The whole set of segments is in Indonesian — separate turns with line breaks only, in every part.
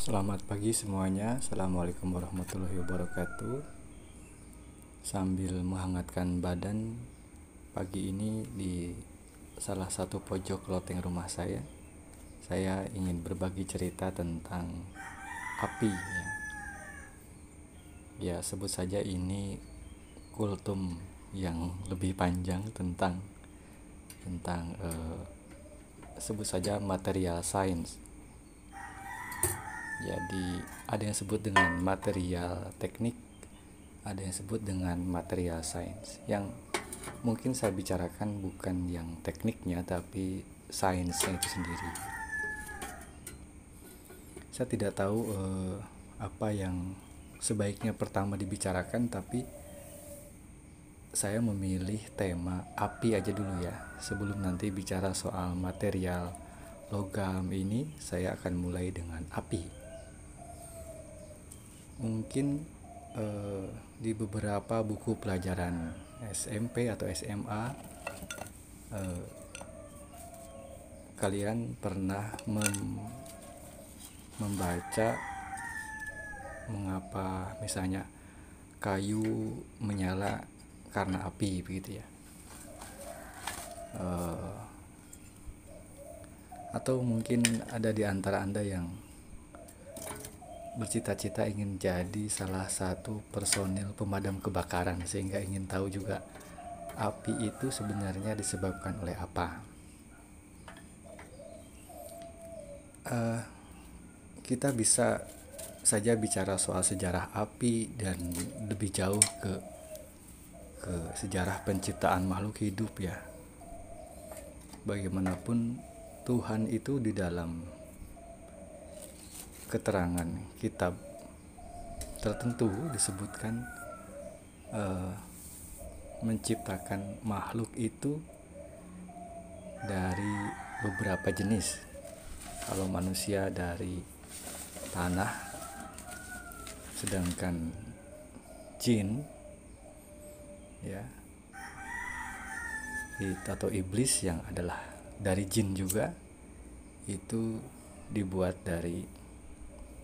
Selamat pagi semuanya. Assalamualaikum warahmatullahi wabarakatuh. Sambil menghangatkan badan pagi ini di salah satu pojok loteng rumah saya ingin berbagi cerita tentang api ya. Ya, sebut saja ini kultum yang lebih panjang tentang sebut saja material science. Jadi ada yang sebut dengan material teknik, ada yang sebut dengan material sains. Yang mungkin saya bicarakan bukan yang tekniknya, tapi sainsnya itu sendiri. Saya tidak tahu apa yang sebaiknya pertama dibicarakan, tapi saya memilih tema api aja dulu ya. Sebelum nanti bicara soal material logam ini, saya akan mulai dengan api. Mungkin di beberapa buku pelajaran SMP atau SMA kalian pernah membaca mengapa misalnya kayu menyala karena api begitu ya. Atau mungkin ada di antara Anda yang bercita-cita ingin jadi salah satu personil pemadam kebakaran, sehingga ingin tahu juga api itu sebenarnya disebabkan oleh apa. Kita bisa saja bicara soal sejarah api dan lebih jauh ke sejarah penciptaan makhluk hidup ya. Bagaimanapun Tuhan itu di dalam keterangan kitab tertentu disebutkan menciptakan makhluk itu dari beberapa jenis. Kalau manusia dari tanah, sedangkan jin ya atau iblis yang adalah dari jin juga itu dibuat dari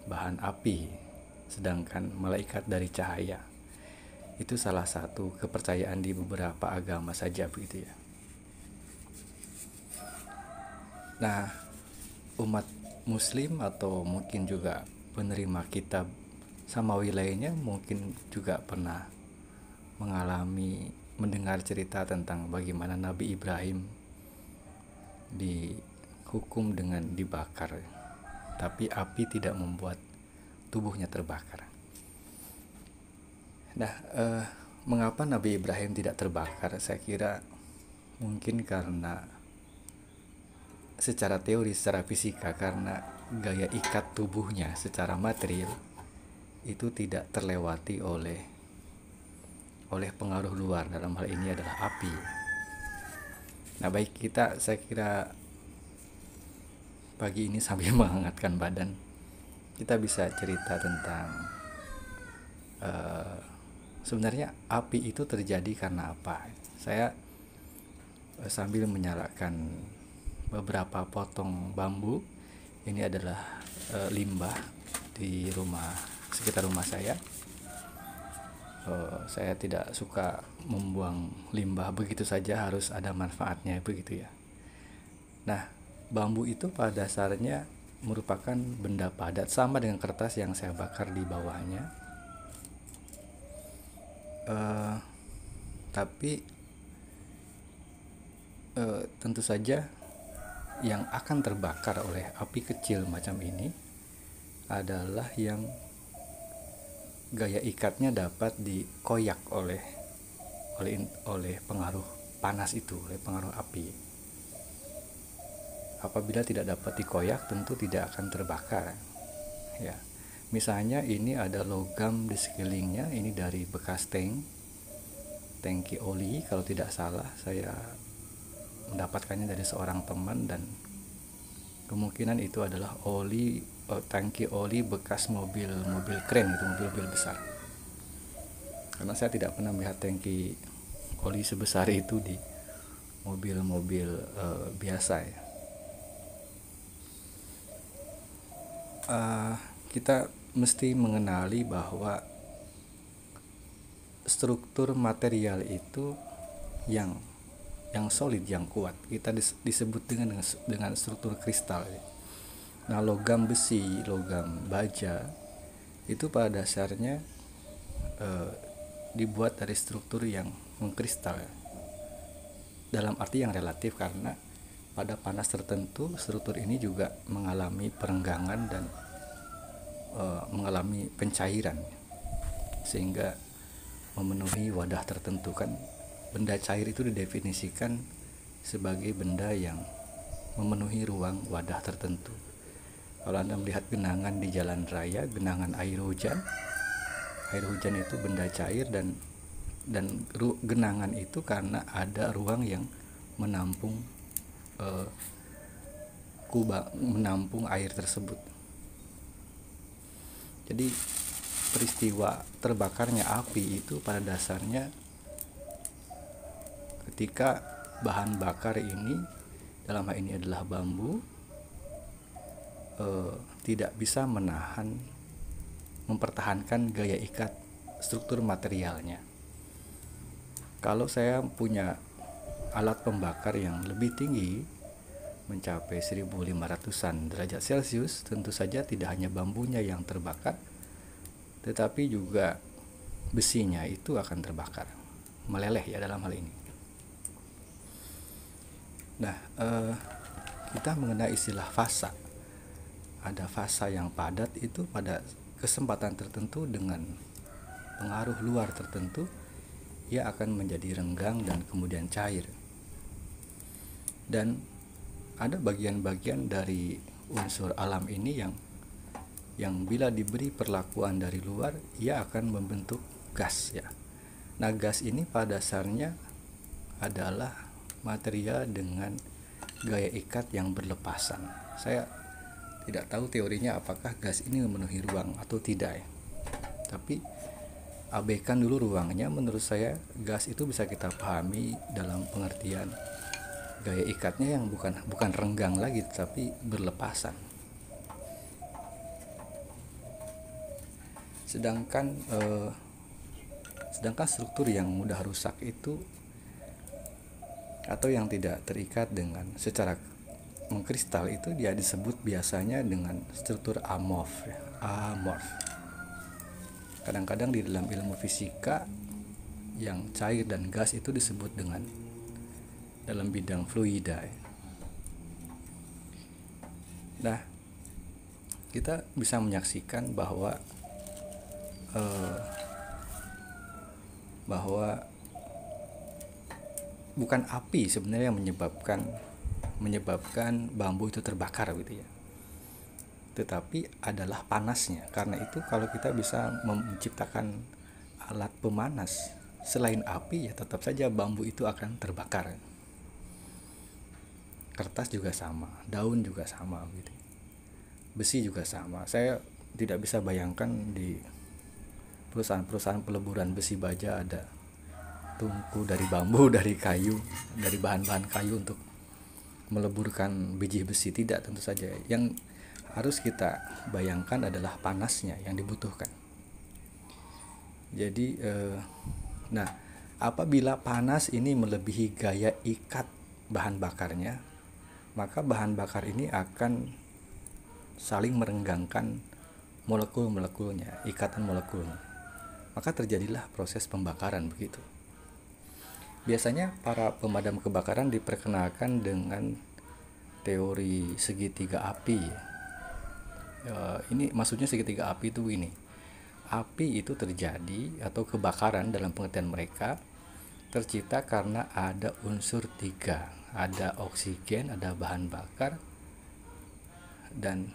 bahan api, sedangkan malaikat dari cahaya. Itu salah satu kepercayaan di beberapa agama saja begitu ya. Nah, umat muslim atau mungkin juga penerima kitab samawi lainnya mungkin juga pernah mendengar cerita tentang bagaimana Nabi Ibrahim dihukum dengan dibakar, tapi api tidak membuat tubuhnya terbakar. Nah, mengapa Nabi Ibrahim tidak terbakar? Saya kira mungkin karena secara teori, secara fisika, karena gaya ikat tubuhnya secara material itu tidak terlewati oleh pengaruh luar, dalam hal ini adalah api. Nah, baik, saya kira pagi ini sambil menghangatkan badan, kita bisa cerita tentang sebenarnya api itu terjadi karena apa. Saya sambil menyalakan beberapa potong bambu. Ini adalah limbah di sekitar rumah saya. Saya tidak suka membuang limbah begitu saja, harus ada manfaatnya begitu ya. Nah, bambu itu pada dasarnya merupakan benda padat, sama dengan kertas yang saya bakar di bawahnya. Tapi tentu saja yang akan terbakar oleh api kecil macam ini adalah yang gaya ikatnya dapat dikoyak oleh pengaruh panas itu, oleh pengaruh api. Apabila tidak dapat dikoyak, tentu tidak akan terbakar ya. Misalnya ini ada logam di sekelilingnya, ini dari bekas tangki oli kalau tidak salah, saya mendapatkannya dari seorang teman, dan kemungkinan itu adalah tangki oli bekas mobil keren, itu mobil besar. Karena saya tidak pernah melihat tangki oli sebesar itu di mobil biasa ya. kita mesti mengenali bahwa struktur material itu yang solid, yang kuat, kita disebut dengan struktur kristal. Nah, logam besi, logam baja itu pada dasarnya dibuat dari struktur yang mengkristal, dalam arti yang relatif, karena pada panas tertentu struktur ini juga mengalami perenggangan dan mengalami pencairan sehingga memenuhi wadah tertentu. Kan benda cair itu didefinisikan sebagai benda yang memenuhi ruang wadah tertentu. Kalau Anda melihat genangan di jalan raya, genangan air hujan itu benda cair, dan genangan itu karena ada ruang yang menampung menampung air tersebut. Jadi peristiwa terbakarnya api itu pada dasarnya ketika bahan bakar ini, dalam hal ini adalah bambu, tidak bisa mempertahankan gaya ikat struktur materialnya. Kalau saya punya alat pembakar yang lebih tinggi, mencapai 1500-an derajat Celcius, tentu saja tidak hanya bambunya yang terbakar, tetapi juga besinya itu akan terbakar, meleleh ya dalam hal ini. Nah, kita mengenai istilah fasa. Ada fasa yang padat, itu pada kesempatan tertentu dengan pengaruh luar tertentu, ia akan menjadi renggang dan kemudian cair. Dan ada bagian-bagian dari unsur alam ini yang bila diberi perlakuan dari luar, ia akan membentuk gas ya. Nah, gas ini pada dasarnya adalah material dengan gaya ikat yang berlepasan. Saya tidak tahu teorinya apakah gas ini memenuhi ruang atau tidak ya. Tapi abaikan dulu ruangnya. Menurut saya gas itu bisa kita pahami dalam pengertian gaya ikatnya yang bukan renggang lagi, tapi berlepasan. Sedangkan struktur yang mudah rusak itu, atau yang tidak terikat dengan secara mengkristal, itu dia disebut biasanya dengan struktur amorf. Kadang-kadang di dalam ilmu fisika yang cair dan gas itu disebut dengan dalam bidang fluida. Nah, kita bisa menyaksikan bahwa bukan api sebenarnya yang menyebabkan bambu itu terbakar gitu ya, tetapi adalah panasnya. Karena itu kalau kita bisa menciptakan alat pemanas selain api, ya tetap saja bambu itu akan terbakar. Kertas juga sama, daun juga sama gitu. Besi juga sama. Saya tidak bisa bayangkan di perusahaan peleburan besi baja ada tungku dari bambu, dari kayu, dari bahan-bahan kayu untuk meleburkan biji besi. Tidak, tentu saja. Yang harus kita bayangkan adalah panasnya yang dibutuhkan. Jadi nah, apabila panas ini melebihi gaya ikat bahan bakarnya, maka bahan bakar ini akan saling merenggangkan molekul-molekulnya, ikatan molekulnya. Maka terjadilah proses pembakaran begitu. Biasanya para pemadam kebakaran diperkenalkan dengan teori segitiga api. Ini maksudnya segitiga api itu ini. Api itu terjadi atau kebakaran dalam pengertian mereka tercipta karena ada unsur tiga. Ada oksigen, ada bahan bakar, dan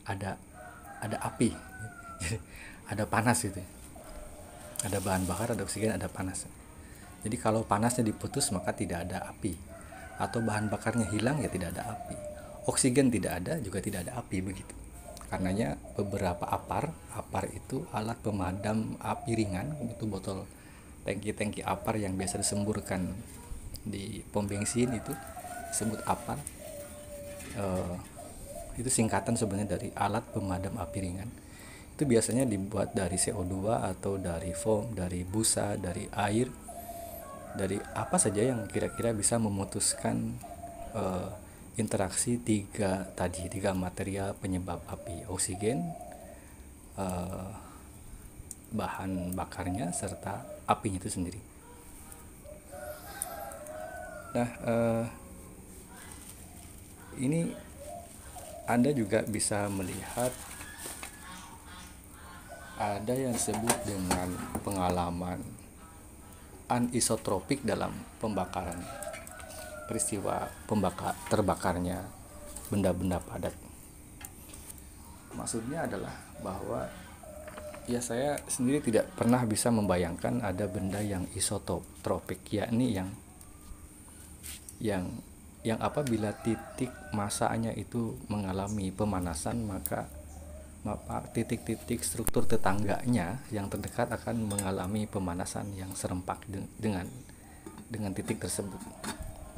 ada api. Ada panas gitu. Ada bahan bakar, ada oksigen, ada panas. Jadi kalau panasnya diputus maka tidak ada api, atau bahan bakarnya hilang ya tidak ada api. Oksigen tidak ada juga tidak ada api begitu. Karenanya beberapa apar itu alat pemadam api ringan, itu botol tangki apar yang biasa disemburkan di pom bensin, itu disebut apar. Itu singkatan sebenarnya dari alat pemadam api ringan. Itu biasanya dibuat dari CO2 atau dari foam, dari busa, dari air, dari apa saja yang kira-kira bisa memutuskan eh, interaksi tiga material penyebab api: oksigen, eh, bahan bakarnya, serta apinya itu sendiri. Nah, ini Anda juga bisa melihat ada yang disebut dengan pengalaman anisotropik dalam pembakaran, peristiwa terbakarnya benda-benda padat. Maksudnya adalah bahwa ya saya sendiri tidak pernah bisa membayangkan ada benda yang isotropik, yakni yang apabila titik masanya itu mengalami pemanasan, maka titik-titik struktur tetangganya yang terdekat akan mengalami pemanasan yang serempak dengan titik tersebut.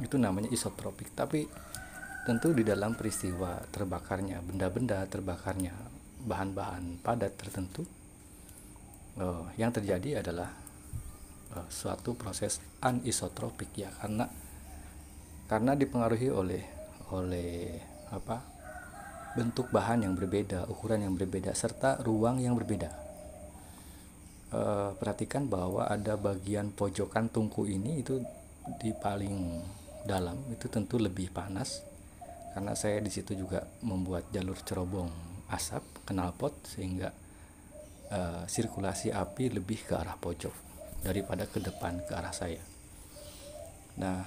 Itu namanya isotropik. Tapi tentu di dalam peristiwa terbakarnya benda-benda, terbakarnya bahan-bahan padat tertentu, yang terjadi adalah suatu proses anisotropik, ya, karena dipengaruhi oleh bentuk bahan yang berbeda, ukuran yang berbeda, serta ruang yang berbeda. Perhatikan bahwa ada bagian pojokan tungku ini itu di paling dalam itu tentu lebih panas, karena saya di situ juga membuat jalur cerobong asap knalpot, sehingga sirkulasi api lebih ke arah pojok daripada ke depan ke arah saya. Nah,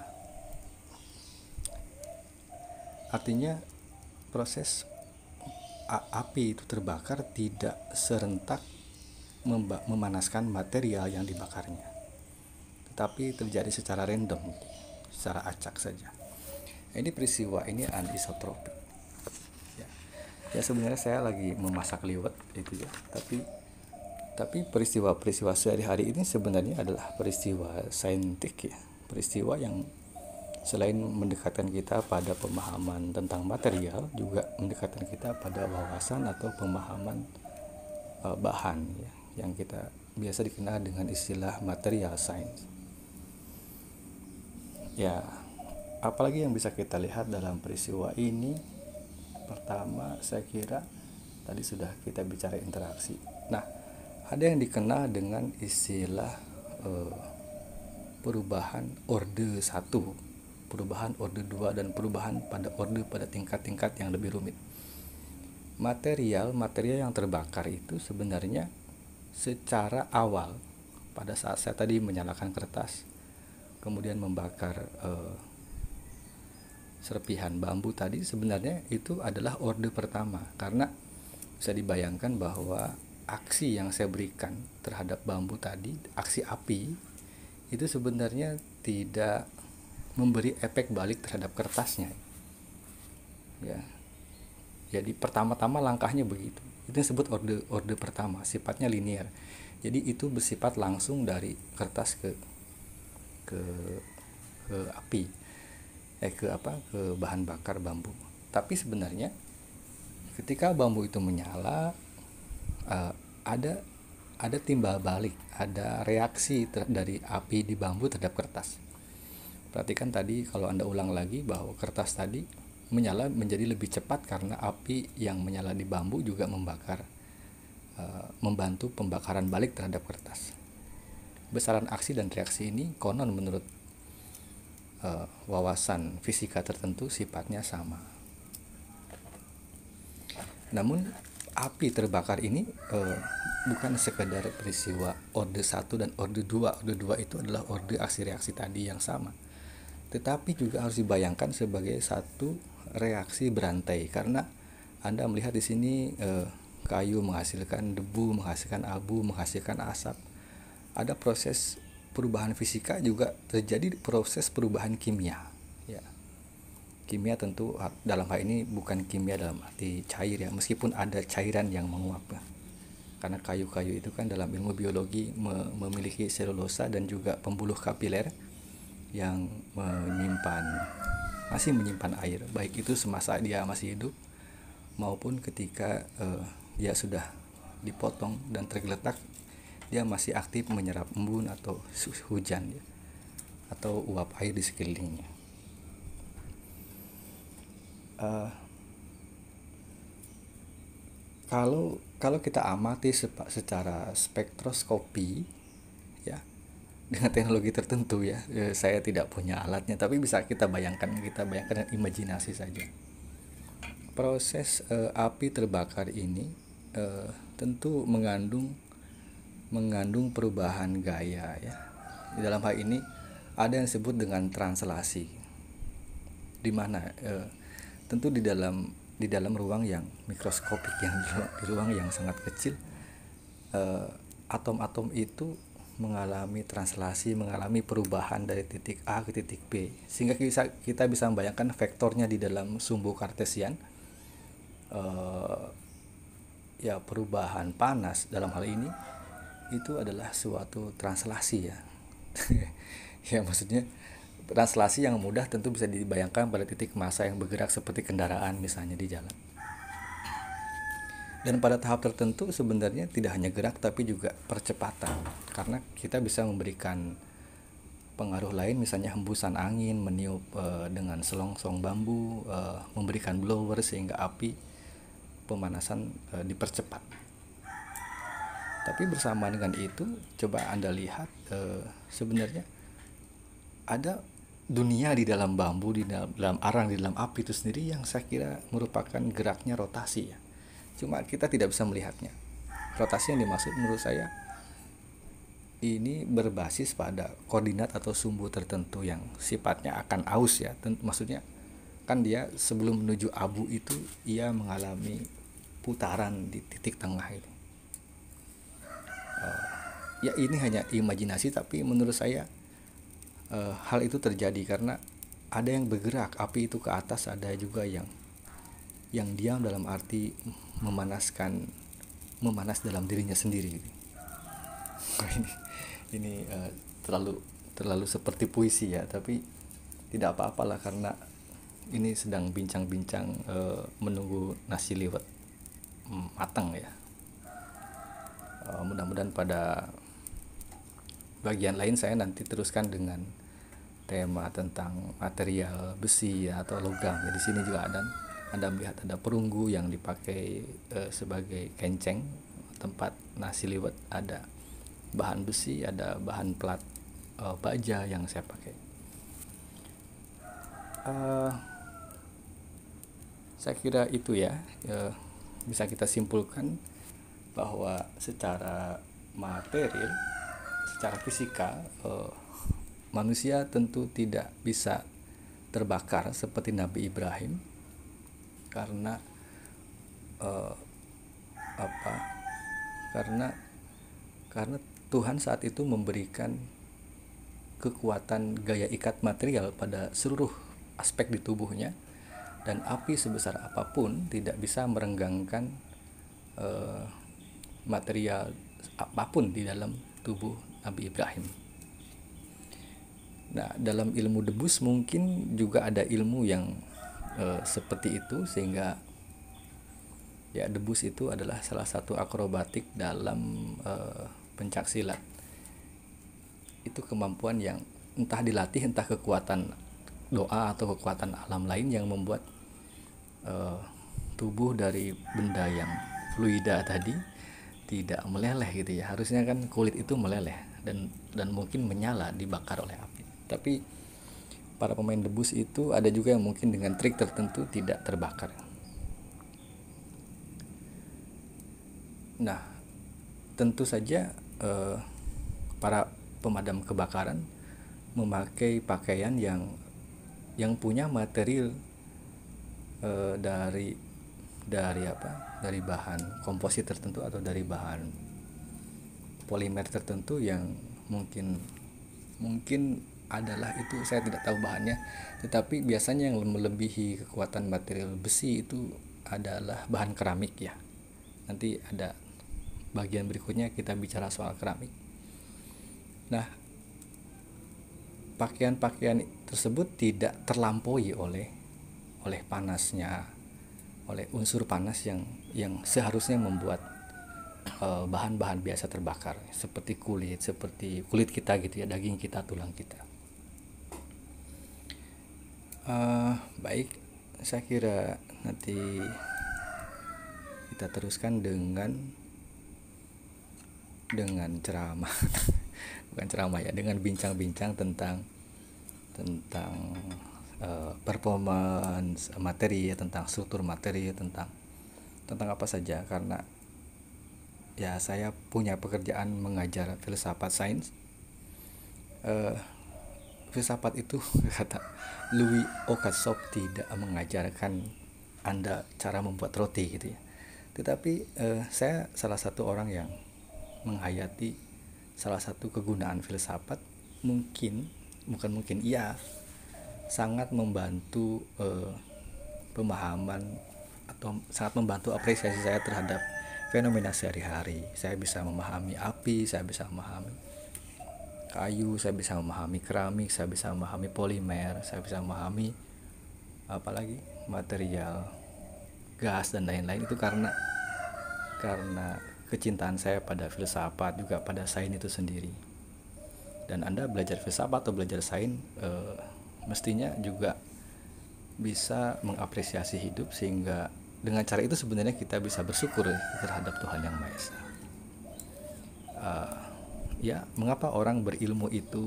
artinya proses api itu terbakar tidak serentak memanaskan material yang dibakarnya, tetapi terjadi secara random, secara acak saja. Ini peristiwa ini anisotropik. Ya sebenarnya saya lagi memasak liwet itu ya, tapi peristiwa-peristiwa sehari-hari ini sebenarnya adalah peristiwa saintik, ya, peristiwa yang selain mendekatkan kita pada pemahaman tentang material, juga mendekatkan kita pada wawasan atau pemahaman bahan, ya, yang kita biasa dikenal dengan istilah material science. Ya, apalagi yang bisa kita lihat dalam peristiwa ini? Pertama, saya kira tadi sudah kita bicara interaksi. Nah, ada yang dikenal dengan istilah perubahan orde 1, perubahan orde 2, dan perubahan pada tingkat-tingkat yang lebih rumit. Material yang terbakar itu sebenarnya secara awal, pada saat saya tadi menyalakan kertas, kemudian membakar serpihan bambu tadi, sebenarnya itu adalah orde pertama, karena bisa dibayangkan bahwa aksi yang saya berikan terhadap bambu tadi, aksi api, itu sebenarnya tidak memberi efek balik terhadap kertasnya, ya. Jadi pertama-tama langkahnya begitu. Itu disebut orde pertama, sifatnya linear. Jadi itu bersifat langsung dari kertas ke api, ke bahan bakar bambu. Tapi sebenarnya ketika bambu itu menyala, ada timbal balik, ada reaksi dari api di bambu terhadap kertas. Perhatikan tadi, kalau Anda ulang lagi, bahwa kertas tadi menyala menjadi lebih cepat karena api yang menyala di bambu juga membantu pembakaran balik terhadap kertas. Besaran aksi dan reaksi ini konon menurut wawasan fisika tertentu sifatnya sama. Namun api terbakar ini bukan sekedar peristiwa orde 1 dan orde 2. Orde 2 itu adalah orde aksi reaksi tadi yang sama, tetapi juga harus dibayangkan sebagai satu reaksi berantai, karena Anda melihat di sini kayu menghasilkan debu, menghasilkan abu, menghasilkan asap. Ada proses perubahan fisika, juga terjadi proses perubahan kimia, ya. Kimia tentu dalam hal ini bukan kimia dalam arti cair, ya, meskipun ada cairan yang menguap, ya. Karena kayu-kayu itu kan dalam ilmu biologi memiliki selulosa dan juga pembuluh kapiler yang masih menyimpan air, baik itu semasa dia masih hidup maupun ketika dia sudah dipotong dan tergeletak, dia masih aktif menyerap embun atau hujan ya, atau uap air di sekelilingnya. Uh, kalau kita amati secara spektroskopi ya, dengan teknologi tertentu ya, saya tidak punya alatnya, tapi bisa kita bayangkan dengan imajinasi saja. Proses api terbakar ini tentu mengandung perubahan gaya ya. Di dalam hal ini ada yang disebut dengan translasi, di mana tentu di dalam ruang yang mikroskopik, yang di ruang yang sangat kecil, atom-atom itu mengalami translasi, mengalami perubahan dari titik A ke titik B, sehingga kita bisa membayangkan vektornya di dalam sumbu kartesian. Ya, perubahan panas dalam hal ini itu adalah suatu translasi ya. Ya, maksudnya translasi yang mudah tentu bisa dibayangkan pada titik massa yang bergerak seperti kendaraan misalnya di jalan. Dan pada tahap tertentu sebenarnya tidak hanya gerak tapi juga percepatan, karena kita bisa memberikan pengaruh lain, misalnya hembusan angin meniup dengan selongsong bambu, memberikan blower sehingga api pemanasan dipercepat. Tapi bersamaan dengan itu, coba Anda lihat sebenarnya ada dunia di dalam bambu, di dalam arang, di dalam api itu sendiri yang saya kira merupakan geraknya rotasi ya. Cuma kita tidak bisa melihatnya. Rotasi yang dimaksud menurut saya ini berbasis pada koordinat atau sumbu tertentu yang sifatnya akan aus ya. Maksudnya kan dia sebelum menuju abu itu ia mengalami putaran di titik tengah itu. Ya ini hanya imajinasi, tapi menurut saya hal itu terjadi karena ada yang bergerak, api itu ke atas, ada juga yang diam dalam arti memanas dalam dirinya sendiri. ini terlalu seperti puisi ya, tapi tidak apa-apalah karena ini sedang bincang-bincang menunggu nasi liwet matang ya. Mudah-mudahan pada bagian lain saya nanti teruskan dengan tema tentang material besi ya, atau logam ya. Di sini juga Anda melihat ada perunggu yang dipakai sebagai kenceng tempat nasi liwet, ada bahan besi, ada bahan plat baja yang saya pakai. Saya kira itu ya, bisa kita simpulkan bahwa secara material, secara fisika, manusia tentu tidak bisa terbakar seperti Nabi Ibrahim karena karena Tuhan saat itu memberikan kekuatan gaya ikat material pada seluruh aspek di tubuhnya, dan api sebesar apapun tidak bisa merenggangkan material apapun di dalam tubuh Nabi Ibrahim. Nah, dalam ilmu debus mungkin juga ada ilmu yang seperti itu, sehingga ya debus itu adalah salah satu akrobatik dalam pencaksilat. Itu kemampuan yang entah dilatih, entah kekuatan doa atau kekuatan alam lain yang membuat tubuh dari benda yang fluida tadi tidak meleleh gitu ya. Harusnya kan kulit itu meleleh dan mungkin menyala dibakar oleh api. Tapi para pemain debus itu ada juga yang mungkin dengan trik tertentu tidak terbakar. Nah, tentu saja para pemadam kebakaran memakai pakaian yang punya material dari bahan komposit tertentu atau dari bahan polimer tertentu yang mungkin adalah itu, saya tidak tahu bahannya, tetapi biasanya yang melebihi kekuatan material besi itu adalah bahan keramik ya. Nanti ada bagian berikutnya kita bicara soal keramik. Nah, pakaian-pakaian tersebut tidak terlampaui oleh panasnya oleh unsur panas yang seharusnya membuat bahan-bahan biasa terbakar, seperti kulit kita gitu ya, daging kita, tulang kita. Baik, saya kira nanti kita teruskan dengan ceramah bukan ceramah ya, dengan bincang-bincang tentang performance materi ya, tentang struktur materi, tentang apa saja, karena ya saya punya pekerjaan mengajar filsafat sains. Filsafat itu kata Louis Oakeshott tidak mengajarkan Anda cara membuat roti gitu ya. Tetapi saya salah satu orang yang menghayati salah satu kegunaan filsafat, iya, sangat membantu pemahaman atau sangat membantu apresiasi saya terhadap fenomena sehari-hari. Saya bisa memahami api, saya bisa memahami kayu, saya bisa memahami keramik, saya bisa memahami polimer, saya bisa memahami apalagi material gas dan lain-lain. Itu karena kecintaan saya pada filsafat, juga pada sains itu sendiri. Dan Anda belajar filsafat atau belajar sains mestinya juga bisa mengapresiasi hidup, sehingga dengan cara itu sebenarnya kita bisa bersyukur terhadap Tuhan Yang Maha Esa. Ya, mengapa orang berilmu itu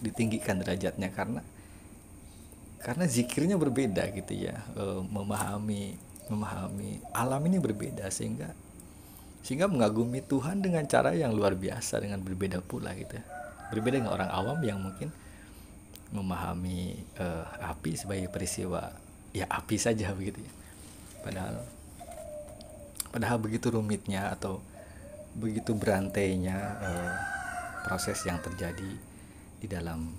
ditinggikan derajatnya? Karena zikirnya berbeda gitu ya, memahami alam ini berbeda, sehingga mengagumi Tuhan dengan cara yang luar biasa, dengan berbeda pula gitu. Berbeda dengan orang awam yang mungkin memahami api sebagai peristiwa ya api saja begitu ya. Padahal begitu rumitnya atau begitu berantainya proses yang terjadi di dalam